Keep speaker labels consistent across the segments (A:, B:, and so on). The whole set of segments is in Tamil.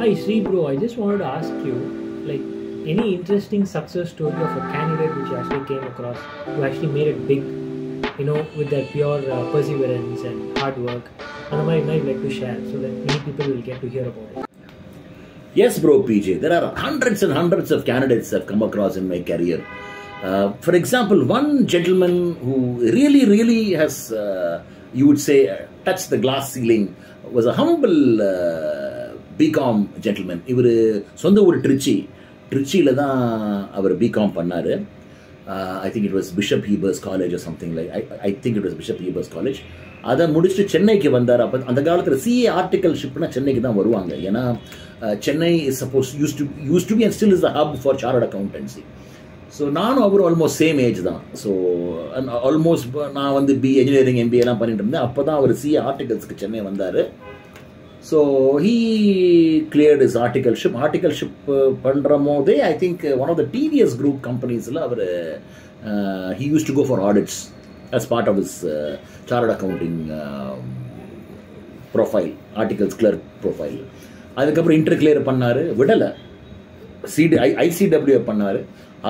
A: Hi Sri bro, I just wanted to ask you, like, any interesting success story of a candidate which you actually came across, who actually made it big, with their pure perseverance and hard work, and I might like to share so that many people will get to hear about it.
B: Yes, bro, PJ. There are hundreds and hundreds of candidates I've come across in my career. For example, one gentleman who really has, you would say, touched the glass ceiling was a humble BCom gentleman. இவர் சொந்த ஊர் ட்ரிச்சியில் தான் அவர் BCom பண்ணார். I think it was Bishop Heber's College or something like. I think it was Bishop Heber's College. அதை முடிச்சுட்டு சென்னைக்கு வந்தார். அப்போ அந்த காலத்தில் CA ஆர்டிகல்ஷிப்னா சென்னைக்கு தான் வருவாங்க. ஏன்னா Chennai is suppose use to be and still is the hub for chartered accountancy. So நானும் அவரும் ஆல்மோஸ்ட் சேம் ஏஜ் தான். ஸோ ஆல்மோஸ்ட் நான் வந்து இன்ஜினியரிங் MBA எல்லாம் பண்ணிட்டு இருந்தேன். அப்போ தான் அவர் CA ஆர்டிகல்ஸ்க்கு சென்னை வந்தார். ஸோ ஹீ கிளியர்ட் இஸ் ஆர்டிகல்ஷிப் பண்ணுற போதே I think one of the TVS group கம்பெனிஸில் அவர் he used to go for audits as part of his chartered accounting profile, articles clerk profile. அதுக்கப்புறம் இன்டர் கிளியர் பண்ணார், விடலை. ICW பண்ணார்,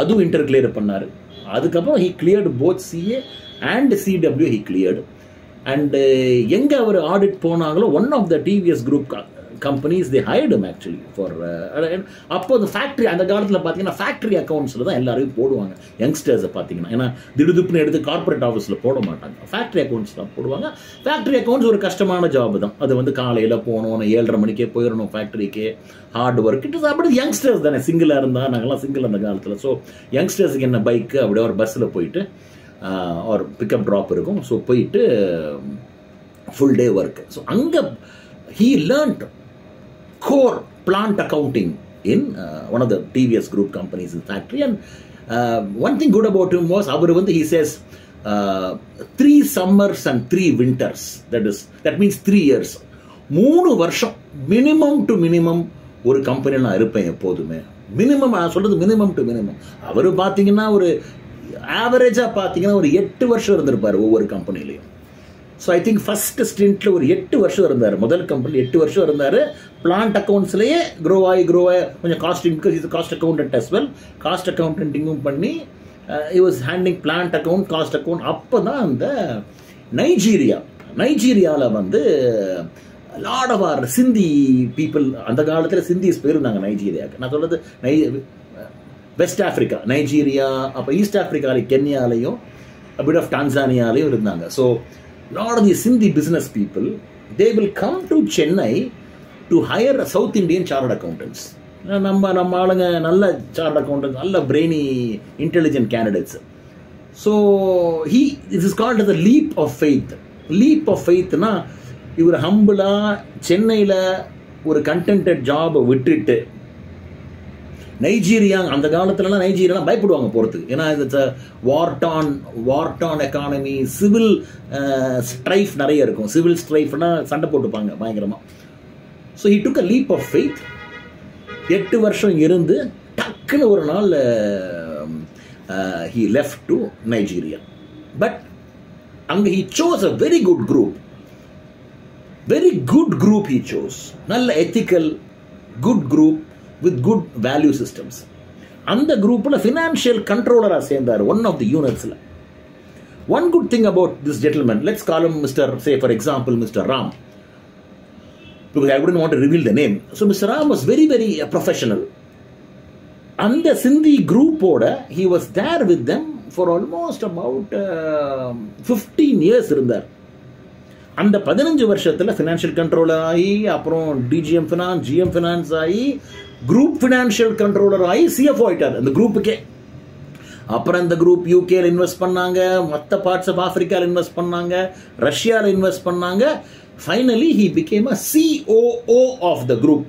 B: அதுவும் இன்டர் கிளியர் பண்ணார். அதுக்கப்புறம் he cleared both CA and CW he cleared. And எங்கே அவர் ஆடிட் போனாங்களோ one of the TVS group companies they hired him actually for அப்போ அந்த ஃபேக்ட்ரி, அந்த காலத்தில் பார்த்தீங்கன்னா ஃபேக்ட்ரி அக்கௌண்ட்ஸில் தான் எல்லாரையும் போடுவாங்க யங்ஸ்டர்ஸை பார்த்தீங்கன்னா. ஏன்னா திடுதுப்புன்னு எடுத்து கார்பரேட் ஆஃபீஸில் போட மாட்டாங்க, ஃபேக்ட்ரி அக்கௌண்ட்ஸ் தான் போடுவாங்க. ஃபேக்ட்ரி அக்கௌண்ட்ஸ் ஒரு கஷ்டமான ஜாப் தான். அது வந்து காலையில் போகணும், 7:30 மணிக்கே போயிடணும் ஃபேக்ட்ரிக்கு, ஹார்ட் ஒர்க். இட் இஸ் அப்படி யங்ஸ்டர்ஸ் தானே, சிங்கிளாக இருந்தால் நாங்கள்லாம் சிங்கிள் அந்த காலத்தில். ஸோ யங்ஸ்டர்ஸுக்கு என்ன பைக்கு, அப்படியே ஒரு பஸ்ஸில் போயிட்டு ஒரு பிக்கப் ட்ராப் இருக்கும். ஸோ போயிட்டு ஃபுல் டே ஒர்க். ஸோ அங்கே he learned core plant accounting in one of the TVS group companies in factory. And one thing good about him was he says 3 summers and 3 winters, that means 3 years, 3 வருஷம் மினிமம் டு மினிமம் ஒரு கம்பெனியில் நான் இருப்பேன் எப்போதுமே. மினிமம் நான் சொல்றது மினிமம் டு மினிமம். அவர் பார்த்தீங்கன்னா ஒரு ஆவரேஜாக பார்த்தீங்கன்னா ஒரு 8 வருஷம் இருந்திருப்பார் ஒவ்வொரு கம்பெனிலையும். ஸோ ஐ திங்க் ஃபர்ஸ்ட் ஸ்டிண்ட்ல ஒரு 8 வருஷம் இருந்தார். முதல் கம்பெனி 8 வருஷம் இருந்தார். பிளான்ட் அக்கௌண்ட்ஸ்லேயே க்ரோ ஆகி கொஞ்சம் காஸ்டிங், பிகாஸ் இது cost accountant as well, cost அக்கௌண்டன்ட்டிங்கும் பண்ணி I was handling plant account, cost account. அப்போ தான் அந்த நைஜீரியாவில் வந்து lot of our Sindhi people, அந்த காலத்தில் சிந்திஸ் போயிருந்தாங்க நைஜீரியாவுக்கு. நான் சொல்றது வெஸ்ட் ஆஃப்ரிக்கா, நைஜீரியா, அப்போ ஈஸ்ட் ஆஃப்ரிக்காவில் கென்யாலையும் பிட் ஆஃப் டான்சானியாலையும் இருந்தாங்க. So lot of the Sindhi business people, they will come to Chennai to hire South Indian chartered accountants. நம்ம ஆளுங்க நல்ல chartered accountants, நல்ல brainy intelligent candidates. So this is called as a leap of faith. னா இவர் ஹம்பிளா சென்னையில் ஒரு கண்டென்டட் ஜாபை விட்டுட்டு நைஜீரியா, அந்த காலத்துலலாம் நைஜீரியாலாம் பயப்படுவாங்க போகிறதுக்கு. ஏன்னா இது வார்டான் எக்கானமி, சிவில் ஸ்ட்ரைஃப் நிறைய இருக்கும். சிவில் ஸ்ட்ரைஃப்னா சண்டை போட்டுப்பாங்க பயங்கரமாக. So he took a leap of faith. 8 வருஷம் இருந்து டக்குன்னு ஒரு நாள் he left to Nigeria. But அங்கே he chose a very good group he chose. நல்ல ethical good group with good value systems. அந்த குரூப்ல ஃபினான்ஷியல் கண்ட்ரோலரா சேர்ந்தார், ஒன் ஆஃப் தி யூனிட்ஸ்ல. One good thing about this gentleman, let's call him Mr. say for example Mr. Ram, because I wouldn't want to reveal the name. So Mr. Ram was very professional. அந்த சிந்தி குரூப்போட he was there with them for almost about 15 years இருந்தார். அந்த 15 வருஷத்துல ஃபினான்ஷியல் கண்ட்ரோலர் ஆகி, அப்புறம் DGM ஃபினான்ஸ், GM ஃபினான்ஸ் ஆகி, குரூப் ஃபினான்ஷியல் கண்ட்ரோலர் ஆகி CFO ஆயிட்டார் அந்த குரூப்புக்கே. அப்புறம் இந்த குரூப் UKல இன்வெஸ்ட் பண்ணாங்க, மற்ற பார்ட்ஸ் ஆஃப் ஆப்பிரிக்கால இன்வெஸ்ட் பண்ணாங்க, ரஷ்யாவில் இன்வெஸ்ட் பண்ணாங்க. Finally he became a COO of the group.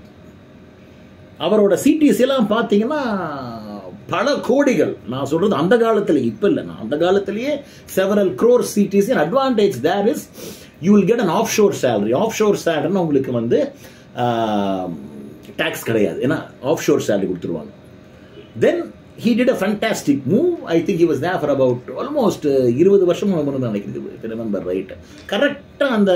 B: அவரோட CTC எல்லாம் பார்த்தீங்கன்னா பல கோடிகள். நான் சொல்றது அந்த காலத்துல, இப்ப இல்லை, நான் அந்த காலத்திலேயே several crores CTC. and advantage there is you will get an offshore salary. Offshore salary உங்களுக்கு வந்து டாக்ஸ் கிடையாது, ஏன்னா ஆஃப் ஷோர் சேலரி கொடுத்துருவாங்க. தென் he did a fantastic move. I think he was there for about almost 20 வருஷம் நினைக்கிறேன், if I remember right. கரெக்டாக அந்த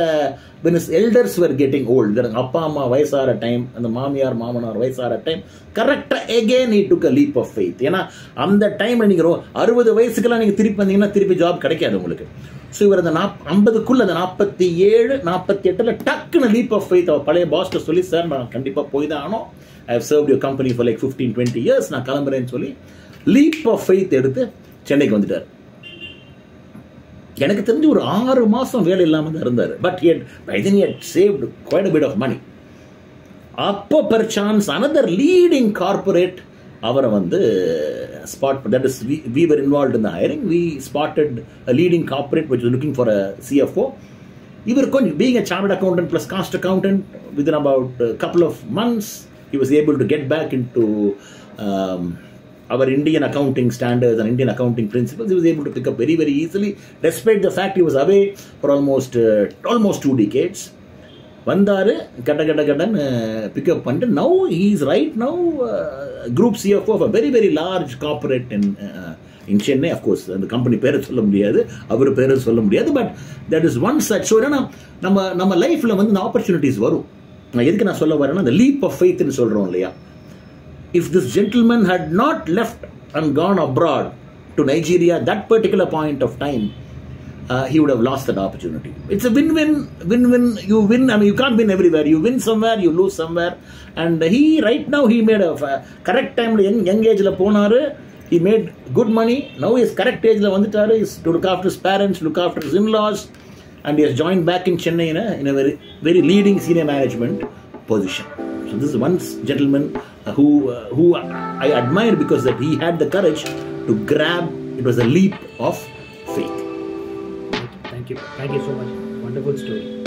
B: when his elders were getting old, அப்பா அம்மா வயசார டைம், அந்த மாமியார் மாமனார் வயசார டைம், கரெக்டாக again he took a leap of faith. ஏன்னா அந்த டைமில் நீங்கள் 60 வயசுக்கெல்லாம் நீங்கள் திருப்பி வந்தீங்கன்னா திருப்பி ஜாப் கிடைக்காது உங்களுக்கு. ஸோ இவர் அந்த 50க்குள்ள அந்த 47 48 டக்குன்னு லீப் ஆஃப் ஃபெய்த் அவர் பழைய பாஸ்ட்டை சொல்லி, சார் நான் கண்டிப்பாக போய் தான் ஆனோம், I have served your company for like 15-20 years, நான் கிளம்புறேன்னு சொல்லி லீப் ஆஃப் ஃபெய்த் எடுத்து சென்னைக்கு வந்துட்டார். எனக்கு தெரிஞ்சு ஒரு 6 மாதம் வேலை இல்லாமல் தான் இருந்தார். But I think he had saved quite a bit of money. அப்போ per chance another leading corporate அவரை வந்து spot, that is we were involved in the hiring. We spotted a leading corporate which was looking for a CFO. இவர் கொஞ்சம் being a chartered accountant plus cost accountant, within about a couple of months he was able to get back into our Indian accounting standards and Indian accounting principles. He was able to pick up very, very easily, despite the fact he was away for almost 2 decades. வந்தாரு, கடன் பிக்கப் பண்ணிட்டு, now he is right now group CFO of a very, very large corporate in Chennai. Of course அந்த கம்பெனி பேரை சொல்ல முடியாது, அவர் பேரை சொல்ல முடியாது, but that is one such. So ஏன்னா நம்ம லைஃப்ல வந்து இந்த ஆப்பர்ச்சுனிட்டிஸ் வரும். நான் எதுக்கு நான் சொல்ல வரேன்னா, அந்த லீப் ஆஃப் ஃபெய்த்னு சொல்றோம் இல்லையா. If this gentleman had not left and gone abroad to Nigeria at that particular point of time, he would have lost that opportunity. It's a win-win. You win. I mean, you can't win everywhere. You win somewhere, you lose somewhere. And he right now he made a correct time. Young age la ponaru. He made good money. Now he is correct age la vanditaru. He is to look after his parents, look after his in-laws, and he has joined back in Chennai in a very, very leading senior management position. So this is one gentleman who I admire because that he had the courage to grab. It was a leap of faith.
A: Thank you so much. Wonderful story.